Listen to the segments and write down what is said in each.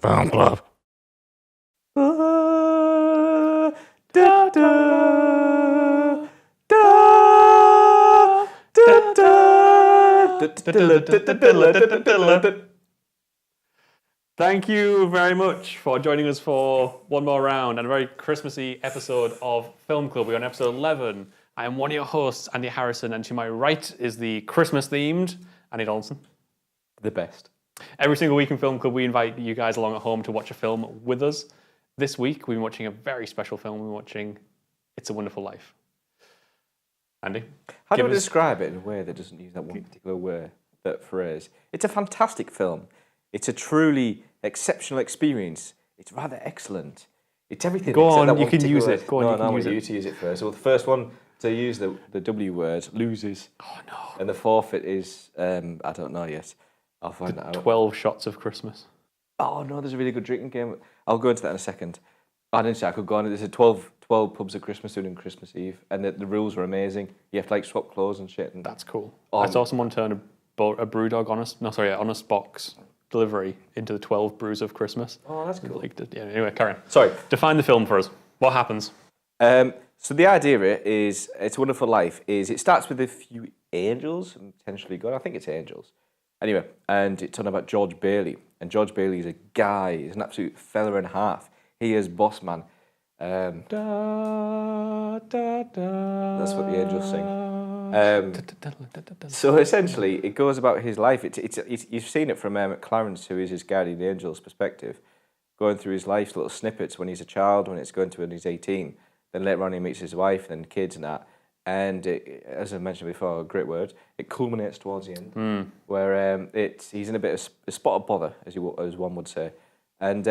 Film Club. Thank you very much for joining us for one more round and a very Christmassy episode of Film Club. We're on episode 11. I am one of your hosts, Andy Harrison, and to my right is the Christmas-themed Andy Donaldson. The best. Every single week in Film Club, we invite you guys along at home to watch a film with us. This week, we've been watching a very special film. We're watching It's a Wonderful Life. Andy? How do I describe it in a way that doesn't use that one particular word, that phrase? It's a fantastic film. It's a truly exceptional experience. It's rather excellent. It's everything. Go on, you can use it. Go on, I want you to use it first. Well, the first one to use the W word loses. Oh, no. And the forfeit is, I don't know yet. I'll find that out. 12 shots of Christmas. Oh, no, there's a really good drinking game. I'll go into that in a second. I didn't say I could go on. There's a 12 pubs at Christmas doing Christmas Eve. And the rules are amazing. You have to, swap clothes and shit. And that's cool. I saw someone turn a brew dog honest box delivery into the 12 brews of Christmas. Oh, that's cool. Anyway, carry on. Sorry. Define the film for us. What happens? So the idea is, It's a Wonderful Life, is it starts with a few angels and potentially God. I think it's angels. Anyway, and it's talking about George Bailey. And George Bailey is a guy, he's an absolute fella and a half. He is boss man. That's what the angels sing. So essentially, it goes about his life. It's you've seen it from Clarence, who is his guardian angel's perspective, going through his life, little snippets when he's a child, when he's 18. Then later on, he meets his wife, then kids and that. And as I mentioned before, a great word. It culminates towards the end, where he's in a bit of a spot of bother, as one would say. And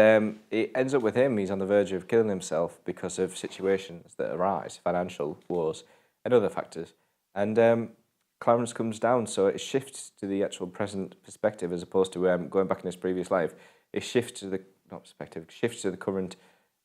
it ends up with him. He's on the verge of killing himself because of situations that arise, financial woes, and other factors. And Clarence comes down, so it shifts to the actual present perspective as opposed to going back in his previous life. It shifts to the shifts to the current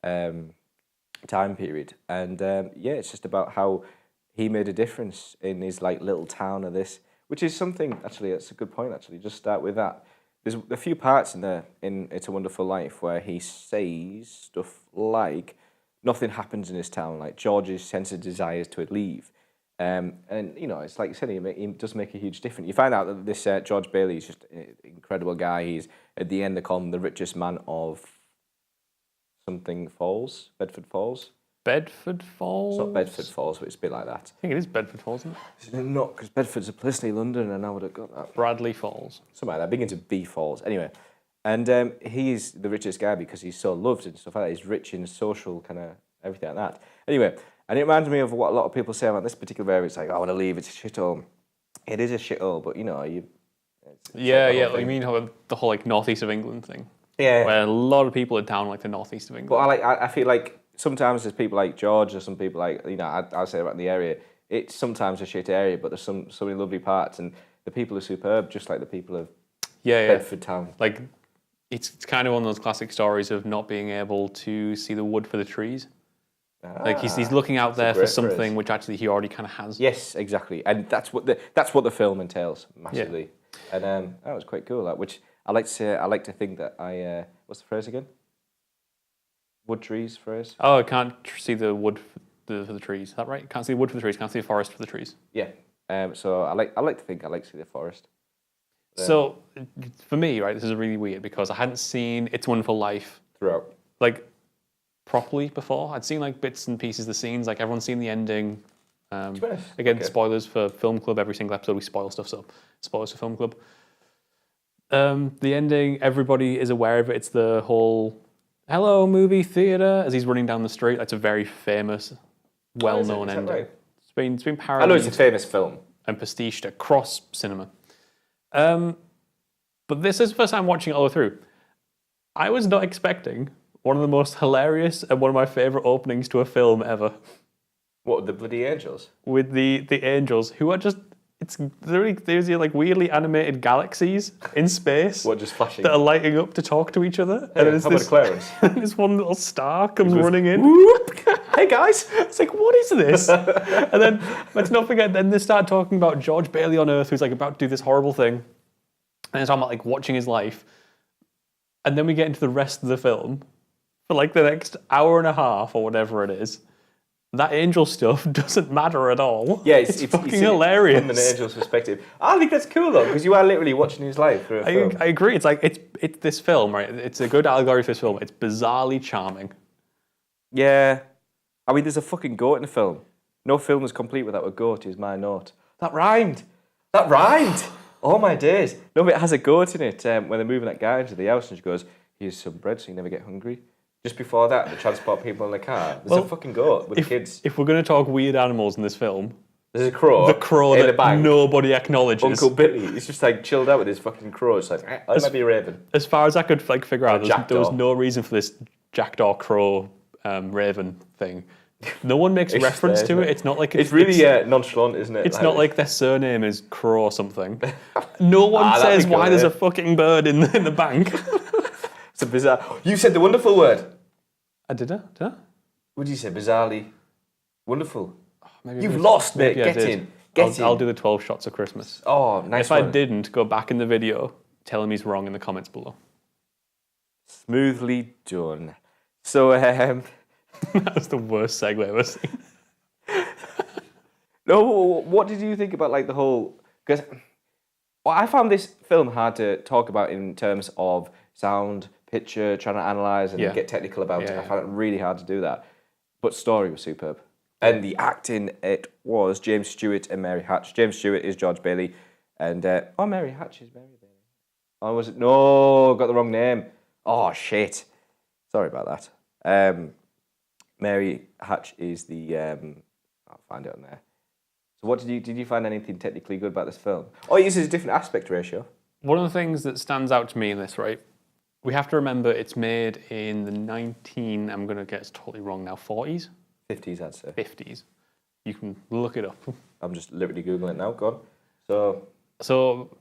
time period. And it's just about how he made a difference in his little town of this, which is something actually. That's a good point. Actually, just start with that. There's a few parts in It's a Wonderful Life where he says stuff like nothing happens in his town. Like George's sense of desires to leave, and it's like you said, he does make a huge difference. You find out that this George Bailey is just an incredible guy. He's at the end they call him the richest man of something Falls, Bedford Falls. Bedford Falls? It's not Bedford Falls, but it's a bit like that. I think it is Bedford Falls, isn't it? It's not, because Bedford's a place near London, and I would have got that. Bradley Falls. Something like that. Begins with B Falls. Anyway, and he's the richest guy because he's so loved and stuff like that. He's rich in social kind of everything like that. Anyway, and it reminds me of what a lot of people say about this particular area. It's like, I want to leave, it's a shithole. It is a shithole, but Yeah. You mean the whole northeast of England thing? Yeah. Where a lot of people in town like the northeast of England. But I feel like sometimes there's people like George or some people I'll say about the area, it's sometimes a shit area, but there's so many lovely parts and the people are superb, just like the people of Bedford Town. Like, it's kind of one of those classic stories of not being able to see the wood for the trees. He's looking out there for something which actually he already kind of has. Yes, exactly. And that's what the film entails massively. Yeah. And that was quite cool, which I like to think that what's the phrase again? Wood trees phrase. Oh, I can't see the wood for the trees. Is that right? Can't see the wood for the trees. Can't see the forest for the trees. Yeah. So I like to think I like to see the forest. So for me, right, this is really weird because I hadn't seen It's a Wonderful Life throughout, properly before. I'd seen bits and pieces of the scenes. Everyone's seen the ending. Again, okay. Spoilers for Film Club. Every single episode we spoil stuff. So spoilers for Film Club. The ending, everybody is aware of it. It's the whole hello, movie theatre, as he's running down the street. That's a very famous, well-known ending. Right? It's been parodied. I know it's a famous film. And pastiched across cinema. But this is the first time watching it all through. I was not expecting one of the most hilarious and one of my favourite openings to a film ever. What, the bloody angels? With the angels, who are just... There's weirdly animated galaxies in space. What, just flashing? That are lighting up to talk to each other. Hey, and how about Clarence? This one little star comes running in. Whoop! Hey guys! It's like, what is this? And then, let's not forget, then they start talking about George Bailey on Earth, who's about to do this horrible thing. And it's talking about watching his life. And then we get into the rest of the film for like the next hour and a half or whatever it is. That angel stuff doesn't matter at all. Yeah, it's fucking hilarious. From an angel's perspective. I think that's cool though, because you are literally watching his life through a film. I agree. It's like it's this film, right? It's a good allegory for this film. It's bizarrely charming. Yeah. I mean, there's a fucking goat in the film. No film is complete without a goat, is my note. That rhymed. That rhymed. Oh my days. No, but it has a goat in it when they're moving that guy into the house and she goes, here's some bread so you never get hungry. Just before that, they transport people in the car. There's a fucking goat with kids. If we're going to talk weird animals in this film, there's a crow. The crow in that nobody acknowledges. Uncle Billy. He's just like chilled out with his fucking crow. It's like, I might be a raven. As far as I could like figure out, there was no reason for this jackdaw crow raven thing. No one makes reference to it. It's not like it's really nonchalant, isn't it? It's not like their surname is Crow or something. No one says why there's a fucking bird in the bank. It's a bizarre. You said the wonderful word. Did I? What did you say? Bizarrely wonderful. Maybe You've lost, mate. Get in. I'll do the 12 shots of Christmas. Oh, nice. If I didn't, go back in the video, tell him he's wrong in the comments below. Smoothly done. So, that was the worst segue I've ever seen. No, what did you think about like the whole? Because I found this film hard to talk about in terms of sound, picture, trying to analyze and get technical about it. I found it really hard to do that. But story was superb. And the acting, it was James Stewart and Mary Hatch. James Stewart is George Bailey. And, Mary Hatch is Mary Bailey. Oh, was it? No, got the wrong name. Oh, shit. Sorry about that. Mary Hatch is the, I'll find it on there. So what did you find anything technically good about this film? Oh, it uses a different aspect ratio. One of the things that stands out to me in this, right? We have to remember it's made in the I'm going to get it totally wrong now, 40s? 50s, I'd say. 50s. You can look it up. I'm just literally Googling it now. Go on. So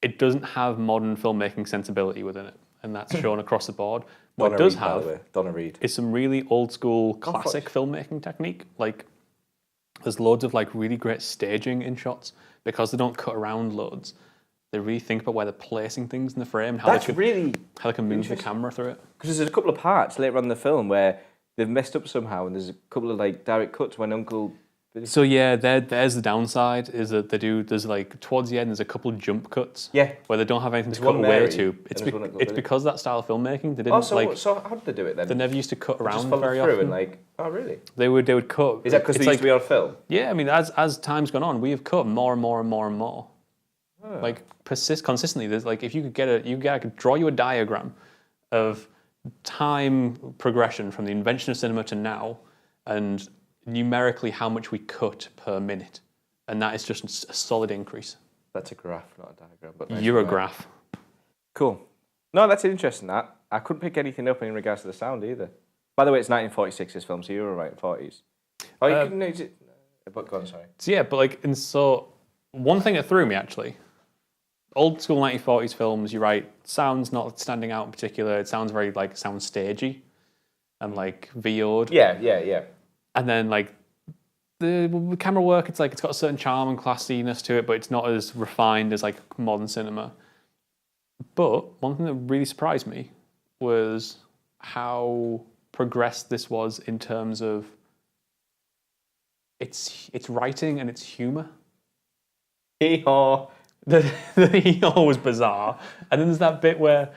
it doesn't have modern filmmaking sensibility within it, and that's shown across the board. What it does have is some really old school classic filmmaking technique. Like, there's loads of like really great staging in shots because they don't cut around loads. They really think about where they're placing things in the frame, how they can move the camera through it. Because there's a couple of parts later on in the film where they've messed up somehow, and there's a couple of like direct cuts when Uncle. So yeah, there's the downside is that there's like towards the end there's a couple of jump cuts. Yeah. Where they don't have anything to cut away to. It's because of that style of filmmaking. They didn't so how did they do it then? They never used to cut around very through often. And like, oh really? They would cut. Is that because they used to be on film? Yeah, I mean as time's gone on, we have cut more and more and more and more. Oh. Like consistently. There's like if you could draw you a diagram of time progression from the invention of cinema to now, and numerically how much we cut per minute, and that is just a solid increase. That's a graph, not a diagram. But Eurograph. Cool. No, that's interesting. That I couldn't pick anything up in regards to the sound either. By the way, it's 1946 this film, so you were right in 40s. Oh, you couldn't use it. But go on, sorry. So yeah, but like, and so one thing that threw me actually. Old school 1940s films, you're right, sound's not standing out in particular. It sounds very like sound stagey and like VO'd. Yeah. And then like the camera work, it's like it's got a certain charm and classiness to it, but it's not as refined as like modern cinema. But one thing that really surprised me was how progressed this was in terms of its writing and its humor. Hee-haw. The hee-haw was bizarre. And then there's that bit where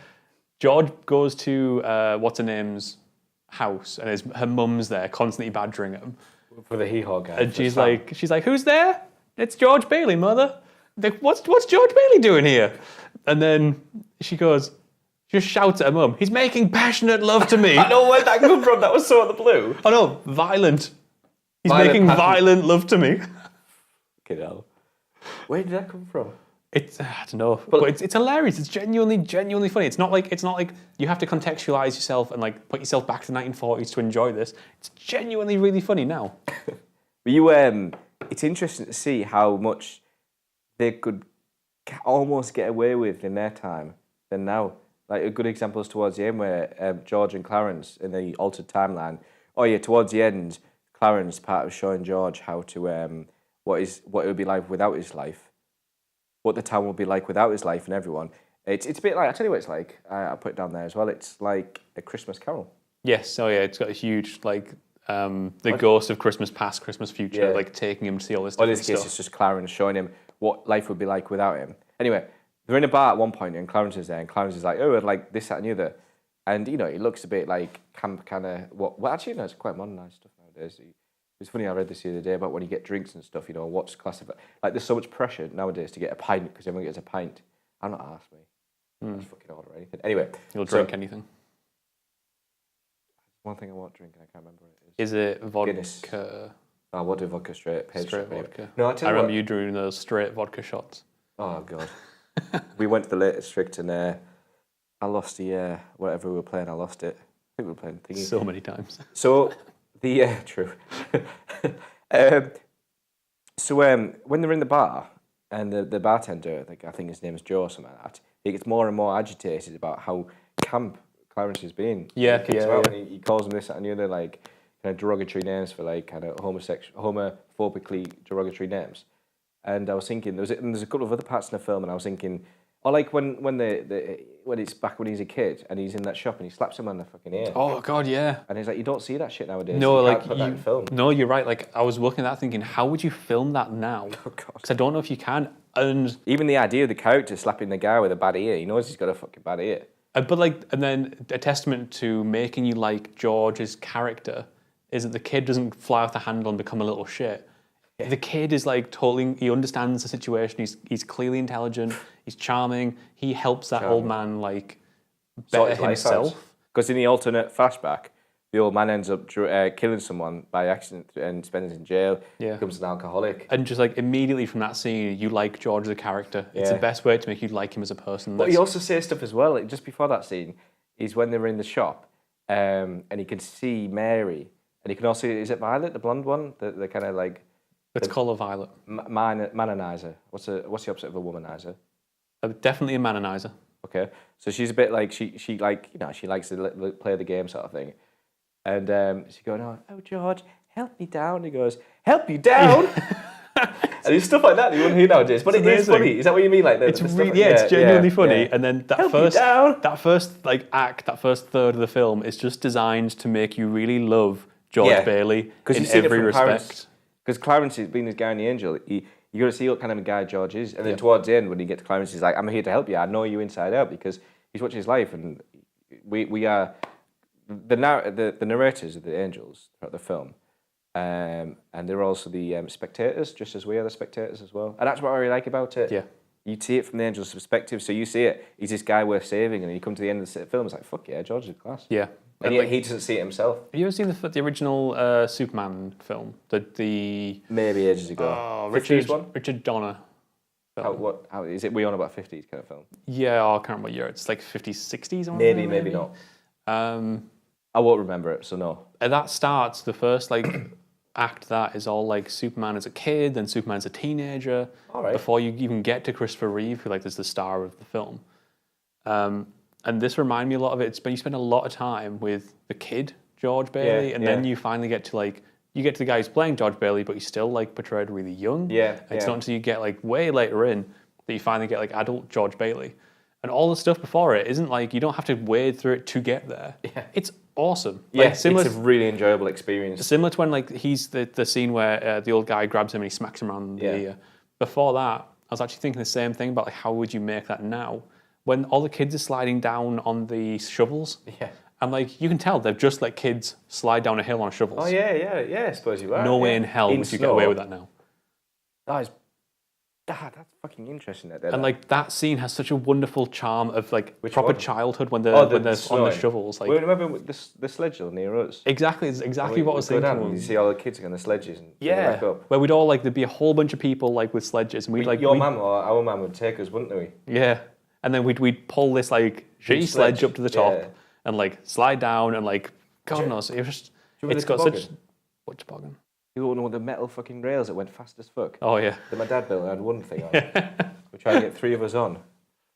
George goes to what's her name's house, and her mum's there constantly badgering him for the hee-haw guy. And she's like, "Who's there? It's George Bailey, mother. Like, what's George Bailey doing here?" And then she just shouts at her mum, "He's making passionate love to me." I know where that come from. That was so out of the blue. Oh no, violent. He's making violent love to me. Fucking hell. Where did that come from? I don't know, but it's hilarious. It's genuinely funny. It's not like you have to contextualize yourself and like put yourself back to the 1940s to enjoy this. It's genuinely really funny now. But it's interesting to see how much they could almost get away with in their time than now. Like a good example is towards the end where George and Clarence in the altered timeline. Oh yeah, towards the end, Clarence part of showing George how to what it would be like without his life. What the town would be like without his life and everyone. It's a bit like, I'll tell you what it's like. I put it down there as well. It's like A Christmas Carol. Yes, oh yeah, it's got a huge, like, the ghost of Christmas past, Christmas future, like taking him to see all this Well, different in this case, stuff. it's just Clarence showing him what life would be like without him. Anyway, they're in a bar at one point, and Clarence is there, and Clarence is like, oh, I'd like this, that, and the other. And, you know, it looks a bit like camp kind of, well, actually, no, it's quite modernised stuff nowadays. It's funny, I read this the other day about when you get drinks and stuff, you know, what's classified. Like, there's so much pressure nowadays to get a pint, because everyone gets a pint. I'm not asked me. I just fucking order anything. Anyway. You'll drink anything. One thing I won't drink, and I can't remember what it is. Is it vodka? Guinness. I will do vodka straight. Straight vodka. No, I remember you doing those straight vodka shots. Oh, God. We went to the Lake District, and I lost the, whatever we were playing, I lost it. I think we were playing thingy. So many times. So, true. When they're in the bar, and the bartender, I think his name is Joe or something like that, he gets more and more agitated about how camp Clarence is being. Yeah, he kicks him out, and he calls him this, that, and the other, like, kind of derogatory names for, like, kind of homophobically derogatory names. And I was thinking, there's a couple of other parts in the film, and I was thinking, or like when it's back when he's a kid and he's in that shop and he slaps him on the fucking ear. Oh God, yeah. And he's like, you don't see that shit nowadays. No, you like can't put that in film. No, you're right. Like I was looking at that thinking, how would you film that now? Oh God. Because I don't know if you can. And even the idea of the character slapping the guy with a bad ear, he knows he's got a fucking bad ear. But like, and then a testament to making you like George's character is that the kid doesn't fly off the handle and become a little shit. The kid is like totally, he understands the situation. He's clearly intelligent. He's charming. He helps that old man like better himself. Because in the alternate flashback, the old man ends up killing someone by accident and spends in jail. Yeah. Becomes an alcoholic. And just like immediately from that scene, you like George as a character. It's the best way to make you like him as a person. But he also says stuff as well. Like, just before that scene, is when they're in the shop, and he can see Mary, and he can also, is it Violet, the blonde one, the kind of like. Let's call her Violet. Manonizer. What's the opposite of a womanizer? Definitely a manonizer. Okay, so she's a bit like she like, you know, she likes to play the game sort of thing, and she's going, oh George, help me down. He goes, help you down. And it's stuff like that you wouldn't hear nowadays, but it is funny. Is that what you mean? Like it's really, it's genuinely funny. Yeah. And then that first like act, that first third of the film is just designed to make you really love George Bailey in every respect. Because Clarence has been this guy in The Angel. You got to see what kind of a guy George is, and then towards the end, when you get to Clarence, he's like, "I'm here to help you. I know you inside out," because he's watching his life, and we are the narrators of The Angels throughout the film, and they're also the spectators, just as we are the spectators as well. And that's what I really like about it. Yeah, you see it from the Angels' perspective, so you see it. He's this guy worth saving, and you come to the end of the film, it's like, "Fuck yeah, George is class." Yeah. And yet he doesn't see it himself. Have you ever seen the original Superman film? The maybe ages ago. Oh, 50s one? Richard Donner. How is it? We on about 50s kind of film? Yeah, I can't remember what year. It's like 50s, 60s. Or Maybe not. I won't remember it, so no. And that starts the first like act. That is all like Superman as a kid, then Superman as a teenager. All right. Before you even get to Christopher Reeve, who like is the star of the film. And this reminded me a lot of it. You spend a lot of time with the kid, George Bailey, and then you finally get to like, you get to the guy who's playing George Bailey, but he's still like portrayed really young. Yeah. It's not until you get like way later in that you finally get like adult George Bailey. And all the stuff before it isn't like, you don't have to wade through it to get there. Yeah. It's awesome. Yeah, it's a really enjoyable experience. Similar to when like he's the scene where the old guy grabs him and he smacks him around the ear. Before that, I was actually thinking the same thing about like, how would you make that now? When all the kids are sliding down on the shovels, and like you can tell they've just let kids slide down a hill on shovels. Oh yeah, I suppose you are. No way in hell would you get away with that now. That's fucking interesting. And like that scene has such a wonderful charm of like proper childhood when they're on the shovels. Like, remember the sledge near us? Exactly, it's exactly what I was thinking. You see all the kids on the sledges and back up. Where we'd all like there'd be a whole bunch of people like with sledges, and we'd like your mum or our mum would take us, wouldn't we? Yeah. And then we'd pull this like sledge up to the top and like slide down and like God knows it's got such what toboggan. You don't know the metal fucking rails that went fast as fuck. Oh yeah. That my dad built and had one thing on. We're trying to get 3 of us on.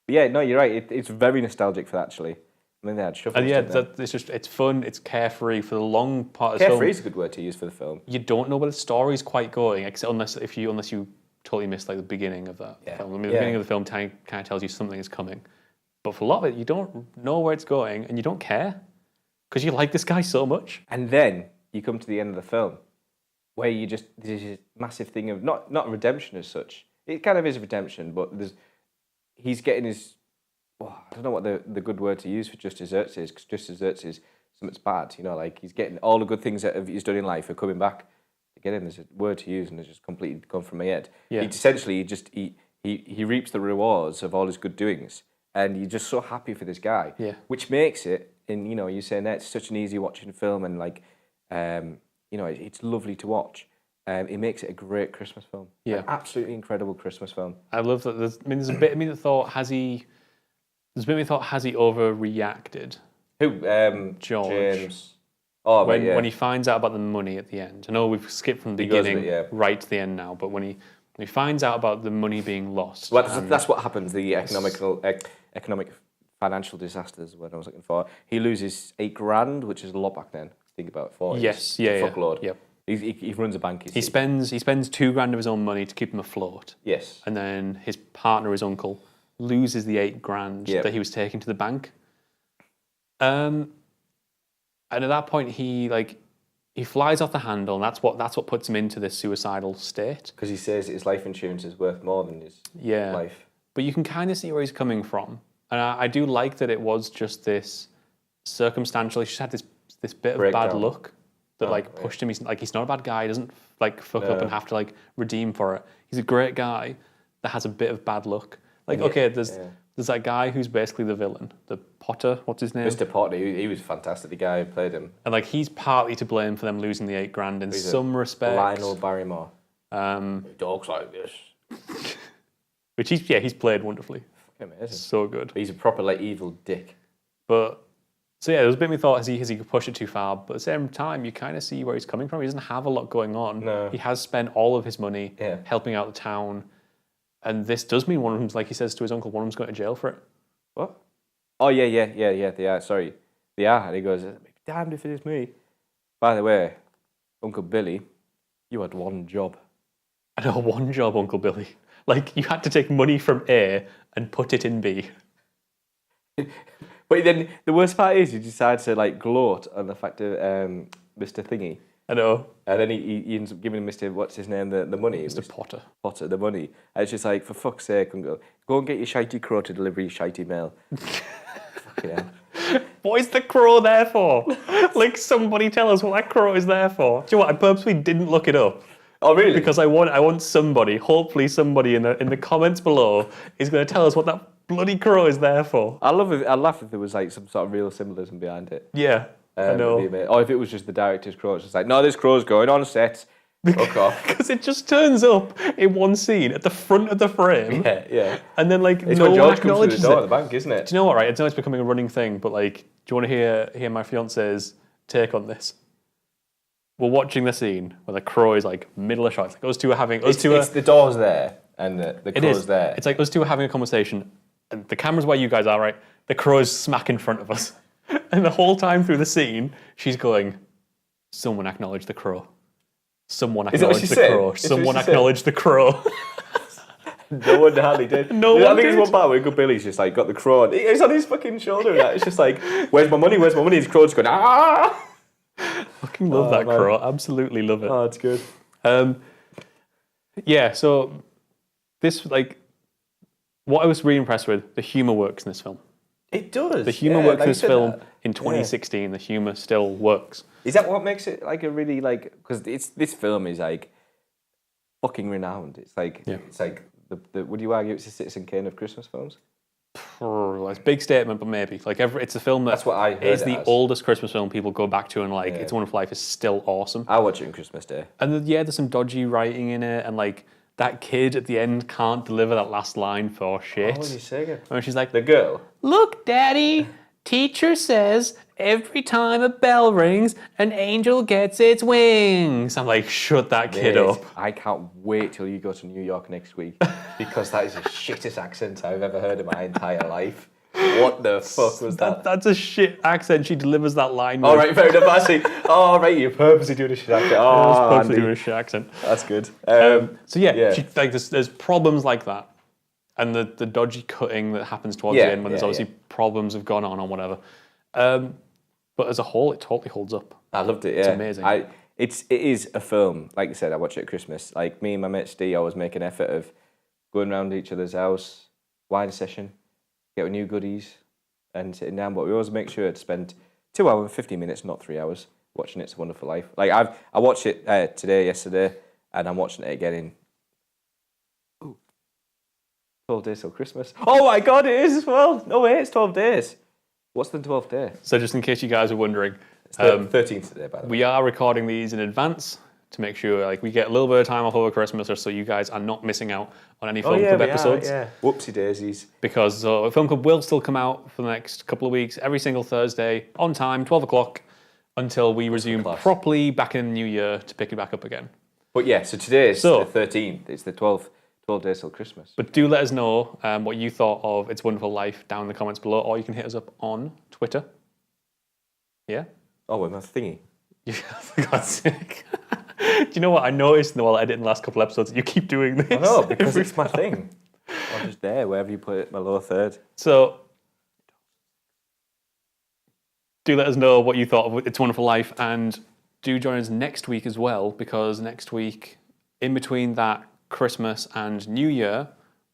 But yeah, no, you're right. It's very nostalgic for that actually. I mean they had shuffles. And it's fun. It's carefree for the long part of the film. Carefree is a good word to use for the film. You don't know where the story's quite going, except unless you totally missed like the beginning of that film. I mean, the beginning of the film kind of tells you something is coming, But for a lot of it, you don't know where it's going and you don't care because you like this guy so much. And then you come to the end of the film where you just, there's this massive thing of, not redemption as such. It kind of is redemption, but he's getting his, I don't know what the good word to use for just desserts is, because just desserts is something's bad, you know, like he's getting all the good things that he's done in life are coming back to get in. There's a word to use and it's just completely gone from my head. Yeah. He reaps the rewards of all his good doings, and you're just so happy for this guy, which makes it, and you know, you're saying that it's such an easy watching film, and like, you know, it's lovely to watch. It makes it a great Christmas film. An absolutely incredible Christmas film. I love that. There's a bit of me that thought, has he overreacted? Who? George. James. Oh, when he finds out about the money at the end. I know we've skipped from the beginning right to the end now, but when he finds out about the money being lost. Well, that's what happens. The economic financial disasters is what I was looking for. He loses $8,000, which is a lot back then. Think about it. For fuckload. Yep. He runs a bank. He spends $2,000 of his own money to keep him afloat. Yes. And then his partner, his uncle, loses the $8,000 that he was taking to the bank. And at that point, he flies off the handle, and that's what puts him into this suicidal state. Because he says his life insurance is worth more than his life. But you can kind of see where he's coming from, and I do like that it was just this circumstantial. He just had this bit of bad luck that pushed him. He's not a bad guy. He doesn't fuck up and have to redeem for it. He's a great guy that has a bit of bad luck. There's that guy who's basically the villain, the Potter. What's his name? Mr. Potter. He was fantastic. The guy who played him. And he's partly to blame for them losing the $8,000 in some respects. Lionel Barrymore. Dogs like this. Which he's played wonderfully. Fucking amazing. So good. He's a proper evil dick. But there was a bit of me thought, has he could push it too far? But at the same time, you kind of see where he's coming from. He doesn't have a lot going on. No. He has spent all of his money helping out the town. And this does mean one of them's, like he says to his uncle, one of them's going to jail for it. What? Oh, yeah, they are. Sorry. They are. And he goes, damned if it is me. By the way, Uncle Billy, you had one job. I know, one job, Uncle Billy. You had to take money from A and put it in B. But then the worst part is you decide to gloat on the fact of Mr. Thingy. I know. And then he ends up giving Mr. What's his name the money. Mr. Potter. Potter, the money. And it's just for fuck's sake, Uncle, go and get your shitey crow to deliver your shitey mail. Fucking hell. What is the crow there for? Somebody tell us what that crow is there for. Do you know what? I purposely didn't look it up. Oh, really? Because I want somebody, hopefully somebody in the comments below is going to tell us what that bloody crow is there for. I'd laugh if there was some sort of real symbolism behind it. Yeah, I know. Or if it was just the director's crow, it's just no, this crow's going on set. Fuck off. Because it just turns up in one scene at the front of the frame. Yeah. And then it's no when one George comes through the acknowledges door it. at the bank, isn't it? Do you know what? Right, it's becoming a running thing. But do you want to hear my fiance's take on this? We're watching the scene where the crow is middle of shot. It's us two are having it's the door's there and the crow's there. It's us two are having a conversation, and the camera's where you guys are, right? The crow's smack in front of us, and the whole time through the scene, she's going, "Someone acknowledge the crow. Someone acknowledge the crow. Someone acknowledge the crow." No one hardly did. I think it's one part where Good Billy's just got the crow. It's on his fucking shoulder. And that. It's just where's my money? Where's my money? His crow's going ah. Fucking love that crow. Absolutely love it. Oh, it's good. So this what I was really impressed with, the humour works in this film. It does. The humour works in this film in 2016. The humour still works. Is that what makes it a really because this film is fucking renowned. It's the would you argue it's the Citizen Kane of Christmas films? It's a big statement, but maybe it's a film that's what I heard is the oldest Christmas film people go back to, and It's a Wonderful Life is still awesome. I watch it on Christmas Day, and there's some dodgy writing in it, and that kid at the end can't deliver that last line for shit. What is he saying? And she's like, the girl. Look, Daddy, teacher says every time a bell rings, an angel gets its wings. I'm like, shut that kid up. I can't wait till you go to New York next week because that is the shittest accent I've ever heard in my entire life. What the fuck was that? That's a shit accent. She delivers that line. All right, fair enough. I see. Oh, right, you're purposely doing a shit accent. Oh, purposely doing a shit accent. That's good. There's problems like that, and the dodgy cutting that happens towards the end when there's obviously problems have gone on or whatever. But as a whole, it totally holds up. I loved it. Yeah, It's amazing. It is a film. Like you said, I watch it at Christmas. Like me and my mate Steve always make an effort of going around each other's house, wine session, get new goodies, and sitting down. But we always make sure to spend 2 hours and 50 minutes, not 3 hours, watching It's a Wonderful Life. Like I watched it yesterday, and I'm watching it again in 12 days till Christmas. Oh my God, it is as well. No way, it's 12 days. What's the 12th day? So just in case you guys are wondering, It's the 13th today, by the way. we are recording these in advance to make sure like we get a little bit of time off over Christmas, or so you guys are not missing out on any Film Club episodes. Whoopsie daisies. Because Film Club will still come out for the next couple of weeks, every single Thursday, on time, 12 o'clock, until we resume properly back in the new year to pick it back up again. But yeah, so today is the 13th. It's the 12th 12 days till Christmas. But do let us know what you thought of It's a Wonderful Life down in the comments below, or you can hit us up on Twitter. Yeah? Oh, with my thingy. For God's sake. Do you know what I noticed while editing the last couple episodes? You keep doing this. I know, because it's my thing. I'm just there, wherever you put it, my lower third. So, do let us know what you thought of It's a Wonderful Life, and do join us next week as well, because next week, in between that Christmas and New Year,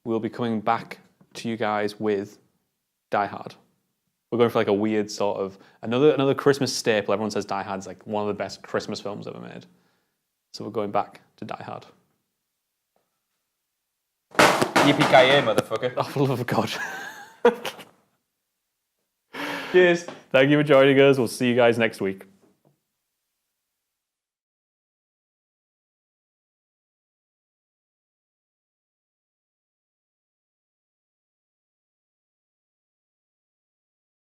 we'll be coming back to you guys with Die Hard. We're going for like a weird sort of another Christmas staple. Everyone says Die Hard's like one of the best Christmas films ever made. So we're going back to Die Hard. Yippee-ki-yay, motherfucker. Oh, for the love of God. Cheers. Thank you for joining us. We'll see you guys next week.